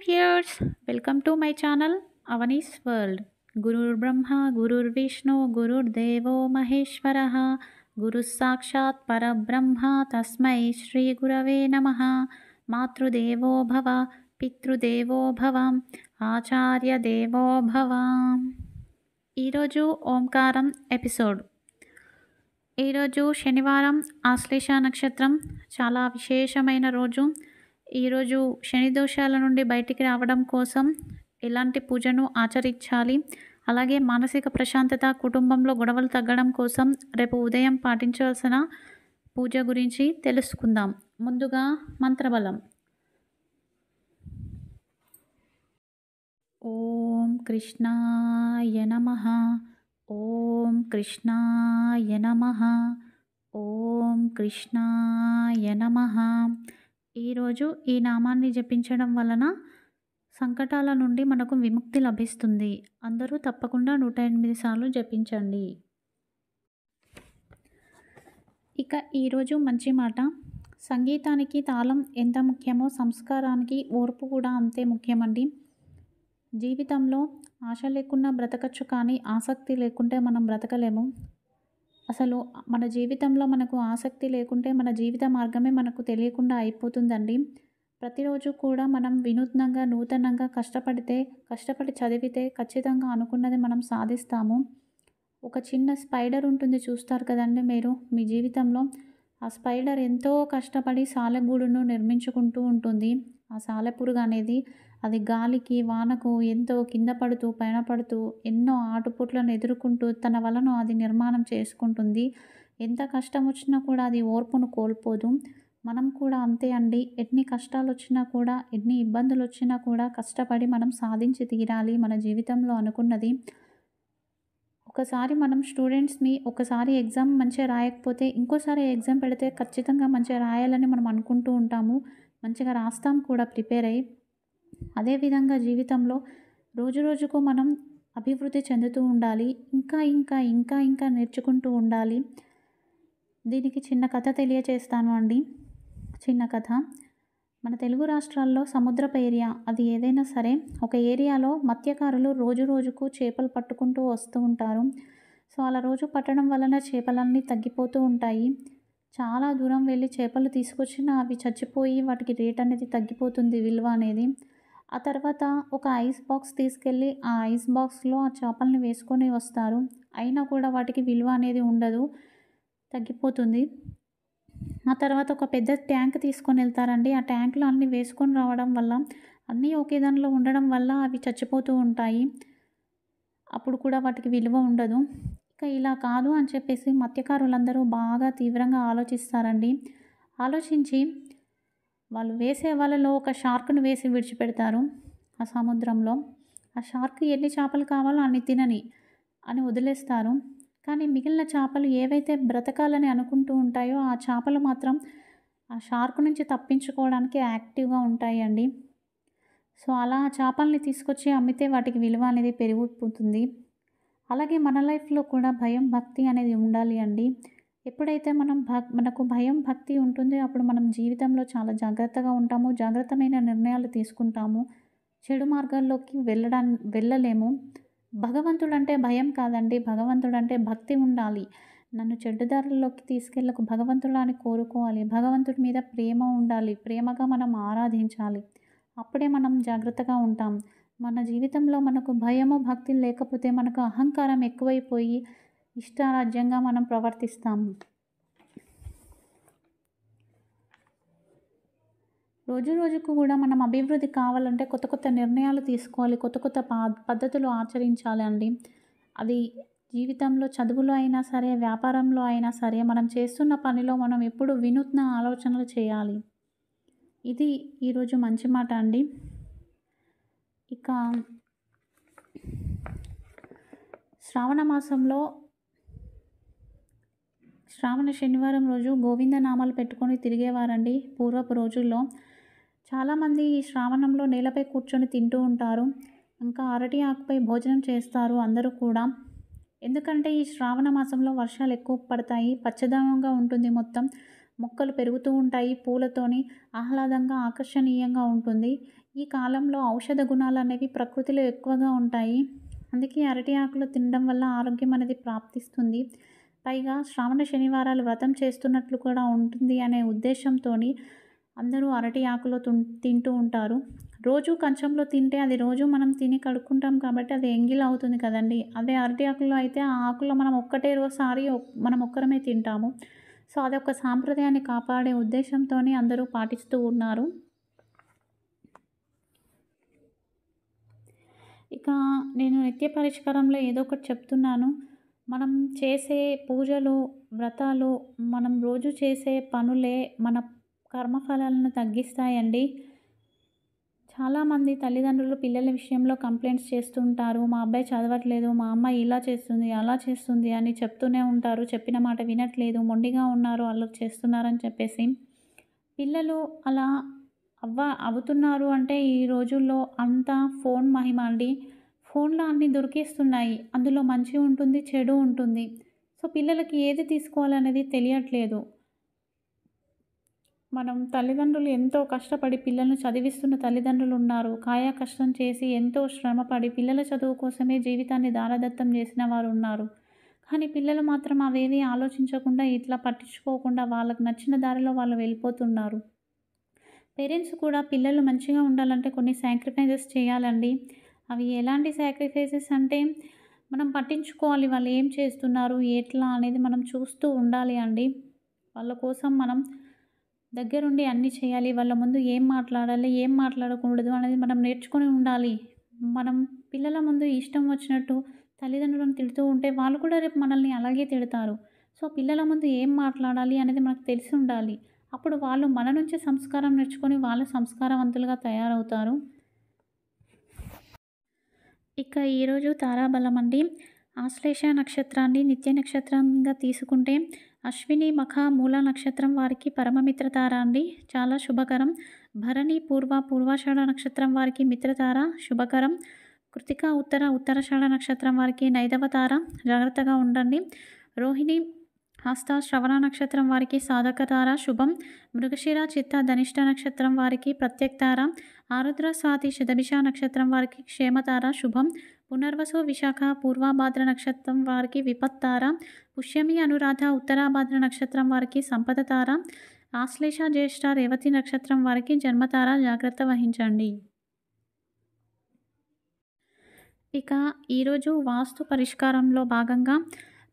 viewers, welcome to my channel Avani's World. Gurur Brahma, Gurur Vishnu, Gurur Devo Maheshwaraha, Guru Sakshat Parabrahma, Tasmai Shri Gurave Namaha, Matrudevo Bhava, Pitrudevo Bhava, Acharya Devo Bhava. ఈరోజు ఓంకారం episode. ఈరోజు శనివారం, ఆశ్లేష నక్షత్రం, చాలా విశేషమైన రోజు. ఈరోజు శని దోషాల నుండి బయటికి రావడం కోసం ఎలాంటి పూజను ఆచరించాలి, అలాగే మానసిక ప్రశాంతత, కుటుంబంలో గొడవలు తగ్గడం కోసం రేపు ఉదయం పాటించాల్సిన పూజ గురించి తెలుసుకుందాం. ముందుగా మంత్రబలం. ఓం కృష్ణాయ నమః, ఓం కృష్ణాయ నమః, ఓం కృష్ణాయ నమః. ఈరోజు ఈ నామాన్ని జపించడం వలన సంకటాల నుండి మనకు విముక్తి లభిస్తుంది. అందరూ తప్పకుండా 108 సార్లు జపించండి. ఇక ఈరోజు మంచి మాట. సంగీతానికి తాళం ఎంత ముఖ్యమో సంస్కారానికి ఓర్పు కూడా అంతే ముఖ్యమండి. జీవితంలో ఆశ లేకుండా బ్రతకచ్చు, కానీ ఆసక్తి లేకుంటే మనం బ్రతకలేము. అసలు మన జీవితంలో మనకు ఆసక్తి లేకుంటే మన జీవిత మార్గమే మనకు తెలియకుండా అయిపోతుందండి. ప్రతిరోజు కూడా మనం వినూత్నంగా, నూతనంగా కష్టపడి చదివితే ఖచ్చితంగా అనుకున్నది మనం సాధిస్తాము. ఒక చిన్న స్పైడర్ ఉంటుంది, చూస్తారు కదండి మీరు మీ జీవితంలో. ఆ స్పైడర్ ఎంతో కష్టపడి సాలెగూడును నిర్మించుకుంటూ ఉంటుంది. ఆ సాలెపురుగు అనేది అది గాలికి, వానకు ఎంతో కింద పడుతూ, పైన పడుతూ, ఎన్నో ఆటుపోట్లను ఎదుర్కొంటూ తన వలను అది నిర్మాణం చేసుకుంటుంది. ఎంత కష్టం వచ్చినా కూడా అది ఓర్పును కోల్పోదు. మనం కూడా అంతే అండి. ఎన్ని కష్టాలు వచ్చినా కూడా, ఎన్ని ఇబ్బందులు వచ్చినా కూడా కష్టపడి మనం సాధించి తీరాలి మన జీవితంలో అనుకున్నది. ఒకసారి మనం స్టూడెంట్స్ని ఒకసారి ఎగ్జామ్ మంచిగా రాయకపోతే ఇంకోసారి ఎగ్జామ్ పెడితే ఖచ్చితంగా మంచిగా రాయాలని మనం అనుకుంటూ ఉంటాము. మంచిగా రాస్తాం కూడా ప్రిపేర్ అయ్యి. అదేవిధంగా జీవితంలో రోజు రోజుకు మనం అభివృద్ధి చెందుతూ ఉండాలి. ఇంకా ఇంకా ఇంకా ఇంకా నేర్చుకుంటూ ఉండాలి. దీనికి చిన్న కథ తెలియచేస్తాను అండి. చిన్న కథ. మన తెలుగు రాష్ట్రాల్లో సముద్రపు ఏరియా అది ఏదైనా సరే, ఒక ఏరియాలో మత్స్యకారులు రోజు రోజుకు చేపలు పట్టుకుంటూ వస్తూ ఉంటారు. సో అలా రోజు పట్టడం వలన చేపలన్నీ తగ్గిపోతూ ఉంటాయి. చాలా దూరం వెళ్ళి చేపలు తీసుకొచ్చినా అవి చచ్చిపోయి వాటికి రేట్ అనేది తగ్గిపోతుంది, విలువ అనేది. ఆ తర్వాత ఒక ఐస్ బాక్స్ తీసుకెళ్ళి ఆ ఐస్ బాక్స్లో ఆ చేపల్ని వేసుకొని వస్తారు. అయినా కూడా వాటికి విలువ అనేది ఉండదు, తగ్గిపోతుంది. ఆ తర్వాత ఒక పెద్ద ట్యాంక్ తీసుకొని వెళ్తారండి. ఆ ట్యాంక్లో అన్నీ వేసుకొని రావడం వల్ల, అన్నీ ఒకే దానిలో ఉండడం వల్ల అవి చచ్చిపోతూ ఉంటాయి. అప్పుడు కూడా వాటికి విలువ ఉండదు. ఇక ఇలా కాదు అని చెప్పేసి మత్స్యకారులందరూ బాగా తీవ్రంగా ఆలోచిస్తారండి. ఆలోచించి వాళ్ళు వేసే వలలో ఒక షార్క్ను వేసి విడిచిపెడతారు ఆ సముద్రంలో. ఆ షార్క్ ఎన్ని చేపలు కావాలో అన్ని తినని అని వదిలేస్తారు. కానీ మిగిలిన చేపలు ఏవైతే బ్రతకాలని అనుకుంటూ ఉంటాయో ఆ చేపలు మాత్రం ఆ షార్క్ నుంచి తప్పించుకోవడానికి యాక్టివ్గా ఉంటాయండి. సో అలా ఆ చేపల్ని తీసుకొచ్చి అమ్మితే వాటికి విలువ అనేది పెరిగిపోతుంది. అలాగే మన లైఫ్లో కూడా భయం, భక్తి అనేది ఉండాలి అండి. ఎప్పుడైతే మనకు భయం, భక్తి ఉంటుందో అప్పుడు మనం జీవితంలో చాలా జాగ్రత్తగా ఉంటాము, జాగ్రత్తమైన నిర్ణయాలు తీసుకుంటాము. చెడు మార్గాల్లోకి వెళ్ళలేము. భగవంతుడంటే భయం కాదండి, భగవంతుడంటే భక్తి ఉండాలి. నన్ను చెడ్డదారుల్లోకి తీసుకెళ్ళకు భగవంతుడా అని కోరుకోవాలి. భగవంతుడి మీద ప్రేమ ఉండాలి, ప్రేమగా మనం ఆరాధించాలి. అప్పుడే మనం జాగ్రత్తగా ఉంటాం. మన జీవితంలో మనకు భయము, భక్తి లేకపోతే మనకు అహంకారం ఎక్కువైపోయి ఇష్టారాజ్యంగా మనం ప్రవర్తిస్తాము. రోజు రోజుకు కూడా మనం అభివృద్ధి కావాలంటే కొత్త కొత్త నిర్ణయాలు తీసుకోవాలి, కొత్త కొత్త పద్ధతులు ఆచరించాలి అండి. అది జీవితంలో, చదువులో అయినా సరే, వ్యాపారంలో అయినా సరే, మనం చేస్తున్న పనిలో మనం ఎప్పుడు వినూత్న ఆలోచనలు చేయాలి. ఇది ఈరోజు మంచి మాట అండి. ఇక శ్రావణ మాసంలో శ్రావణ శనివారం రోజు గోవిందనామాలు పెట్టుకొని తిరిగేవారండి పూర్వపు రోజుల్లో. చాలామంది ఈ శ్రావణంలో నేలపై కూర్చొని తింటూ ఉంటారు. ఇంకా అరటి ఆకుపై భోజనం చేస్తారు అందరూ కూడా. ఎందుకంటే ఈ శ్రావణ మాసంలో వర్షాలు ఎక్కువ పడతాయి, పచ్చదనంగా ఉంటుంది మొత్తం. మొక్కలు పెరుగుతూ ఉంటాయి పూలతోని. ఆహ్లాదంగా, ఆకర్షణీయంగా ఉంటుంది. ఈ కాలంలో ఔషధ గుణాలనేవి ప్రకృతిలో ఎక్కువగా ఉంటాయి. అందుకే అరటి ఆకులు తినడం వల్ల ఆరోగ్యం అనేది ప్రాప్తిస్తుంది. పైగా శ్రావణ శనివారాలు వ్రతం చేస్తున్నట్లు కూడా ఉంటుంది అనే ఉద్దేశంతోని అందరూ అరటి ఆకులు తింటూ ఉంటారు. రోజు కంచంలో తింటే అది రోజు మనం తిని కడుక్కుంటాం కాబట్టి అది ఎంగిల్ అవుతుంది కదండీ! అదే అరటి ఆకుల్లో అయితే ఆ ఆకుల్లో మనం ఒక్కటే సారి మనం ఒక్కరమే తింటాము. సో, అదొక సాంప్రదాయాన్ని కాపాడే ఉద్దేశంతోని అందరూ పాటిస్తూ ఉన్నారు. ఇక నేను నిత్య పరిష్కారంలో ఏదో ఒకటి చెప్తున్నాను. మనం చేసే పూజలు, వ్రతాలు, మనం రోజు చేసే పనులే మన కర్మఫలాలను తగ్గిస్తాయండి. చాలామంది తల్లిదండ్రులు పిల్లల విషయంలో కంప్లైంట్స్ చేస్తుంటారు. మా అబ్బాయి చదవట్లేదు, మా అమ్మాయి ఇలా చేస్తుంది, అలా చేస్తుంది అని చెప్తూనే ఉంటారు. చెప్పిన మాట వినట్లేదు, మొండిగా ఉన్నారు, అల్లరి చేస్తున్నారని చెప్పేసి. పిల్లలు అలా అవుతున్నారు అంటే ఈ రోజుల్లో అంతా ఫోన్ మహిమ అండి. ఫోన్‌లో అన్నీ దొరికేస్తున్నాయి. అందులో మంచి ఉంటుంది, చెడు ఉంటుంది. సో, పిల్లలకి ఏది తీసుకోవాలనేది తెలియట్లేదు. మనం తల్లిదండ్రులు ఎంతో కష్టపడి పిల్లల్ని చదివిస్తున్న తల్లిదండ్రులున్నారు. కాయ కష్టం చేసి ఎంతో శ్రమపడి పిల్లల చదువు కోసమే జీవితాన్ని దారదత్తం చేసిన వారున్నారు. కానీ పిల్లలు మాత్రం అవేవీ ఆలోచించకుండా ఇట్లా పట్టించుకోకుండా వాళ్ళకి నచ్చిన దారిలో వాళ్ళు వెళ్ళిపోతున్నారు. పేరెంట్స్ కూడా పిల్లలు మంచిగా ఉండాలంటే కొన్ని సాక్రిఫైజెస్ చేయాలండి. అవి ఎలాంటి సాక్రిఫైజెస్ అంటే మనం పట్టించుకోవాలి. వాళ్ళు ఏం చేస్తున్నారు, ఎట్లా అనేది మనం చూస్తూ ఉండాలి అండి. వాళ్ళ కోసం మనం దగ్గరుండి అన్నీ చేయాలి. వాళ్ళ ముందు ఏం మాట్లాడాలి, ఏం మాట్లాడకూడదు అనేది మనం నేర్చుకొని ఉండాలి. మనం పిల్లల ముందు ఇష్టం వచ్చినట్టు తల్లిదండ్రులను తిడుతూ ఉంటే వాళ్ళు కూడా రేపు మనల్ని అలాగే తిడతారు. సో, పిల్లల ముందు ఏం మాట్లాడాలి అనేది మనకు తెలిసి ఉండాలి. అప్పుడు వాళ్ళు మన నుంచి సంస్కారం నేర్చుకొని వాళ్ళు సంస్కారవంతులుగా తయారవుతారు. ఇక ఈరోజు తారాబలం అండి. ఆశ్లేష నక్షత్రాన్ని నిత్య నక్షత్రంగా తీసుకుంటే అశ్విని, మఖ, మూల నక్షత్రం వారికి పరమమిత్రతార అండి. చాలా శుభకరం. భరణి, పూర్వాషాఢ నక్షత్రం వారికి మిత్రతార శుభకరం. కృతిక, ఉత్తరాషాఢ నక్షత్రం వారికి నైదవ తార, జాగ్రత్తగా ఉండండి. రోహిణి, హస్త, శ్రవణ నక్షత్రం వారికి సాధక తార శుభం. మృగశిర, చిత్త, ధనిష్ట నక్షత్రం వారికి ప్రత్యక్తార. ఆరుద్ర, స్వాతి, శతభిష నక్షత్రం వారికి క్షేమతార శుభం. పునర్వసు, విశాఖ, పూర్వభాద్ర నక్షత్రం వారికి విపత్తార. పుష్యమి, అనురాధ, ఉత్తరాభాద్ర నక్షత్రం వారికి సంపద తార. ఆశ్లేష, జ్యేష్ఠ, రేవతి నక్షత్రం వారికి జన్మతార, జాగ్రత్త వహించండి. ఇక ఈరోజు వాస్తు పరిష్కారంలో భాగంగా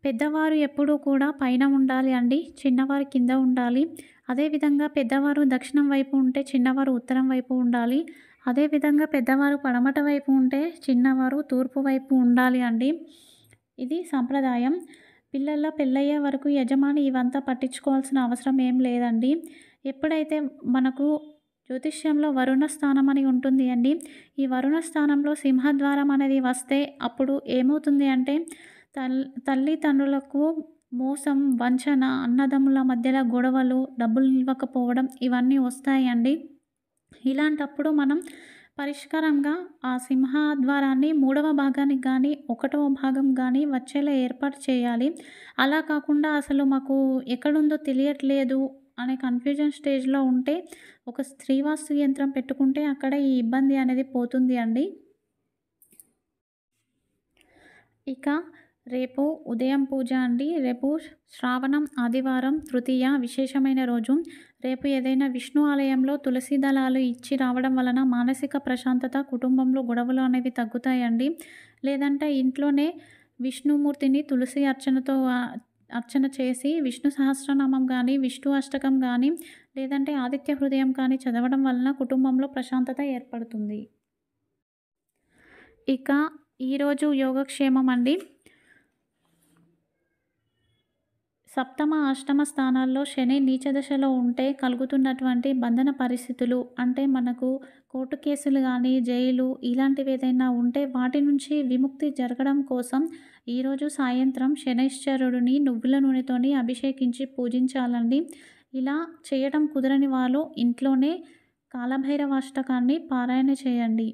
పెద్దవారు ఎప్పుడూ కూడా పైన ఉండాలి అండి. చిన్నవారు కింద ఉండాలి. అదేవిధంగా పెద్దవారు దక్షిణం వైపు ఉంటే చిన్నవారు ఉత్తరం వైపు ఉండాలి. అదేవిధంగా పెద్దవారు పడమట వైపు ఉంటే చిన్నవారు తూర్పు వైపు ఉండాలి అండి. ఇది సంప్రదాయం. పిల్లల పెళ్ళయ్యే వరకు యజమాని ఇవంతా పట్టించుకోవాల్సిన అవసరం ఏం లేదండి. ఎప్పుడైతే మనకు జ్యోతిష్యంలో వరుణ స్థానం అని ఉంటుంది అండి. ఈ వరుణ స్థానంలో సింహద్వారం అనేది వస్తే అప్పుడు ఏమవుతుంది అంటే తల్లిదండ్రులకు మోసం, వంచన, అన్నదమ్ముల మధ్యలో గొడవలు, డబ్బులు ఇవ్వకపోవడం ఇవన్నీ వస్తాయండి. ఇలాంటప్పుడు మనం పరిష్కారంగా ఆ సింహద్వారాన్ని 3వ భాగానికి కానీ 1వ భాగం కానీ వచ్చేలా ఏర్పాటు చేయాలి. అలా కాకుండా అసలు మాకు ఎక్కడుందో తెలియట్లేదు అనే కన్ఫ్యూజన్ స్టేజ్లో ఉంటే ఒక శ్రీవాస్తు యంత్రం పెట్టుకుంటే అక్కడ ఈ ఇబ్బంది అనేది పోతుంది అండి. ఇక రేపు ఉదయం పూజ అండి. రేపు శ్రావణం ఆదివారం తృతీయ విశేషమైన రోజు. రేపు ఏదైనా విష్ణు ఆలయంలో తులసి దళాలు ఇచ్చి రావడం వలన మానసిక ప్రశాంతత, కుటుంబంలో గొడవలు అనేవి తగ్గుతాయండి. లేదంటే ఇంట్లోనే విష్ణుమూర్తిని తులసి అర్చన చేసి విష్ణు సహస్రనామం కానీ, విష్ణు అష్టకం కానీ, లేదంటే ఆదిత్య హృదయం కానీ చదవడం వలన కుటుంబంలో ప్రశాంతత ఏర్పడుతుంది. ఇక ఈరోజు యోగక్షేమం అండి. సప్తమ, అష్టమ స్థానాల్లో శని నీచ దశలో ఉంటే కలుగుతున్నటువంటి బంధన పరిస్థితులు అంటే మనకు కోర్టు కేసులు కానీ, జైలు ఇలాంటివి ఏదైనా ఉంటే వాటి నుంచి విముక్తి జరగడం కోసం ఈరోజు సాయంత్రం శనైశ్చరుడిని నువ్వుల నూనెతోని అభిషేకించి పూజించాలండి. ఇలా చేయడం కుదరని వాళ్ళు ఇంట్లోనే కాలభైరవాష్టకాన్ని పారాయణ చేయండి.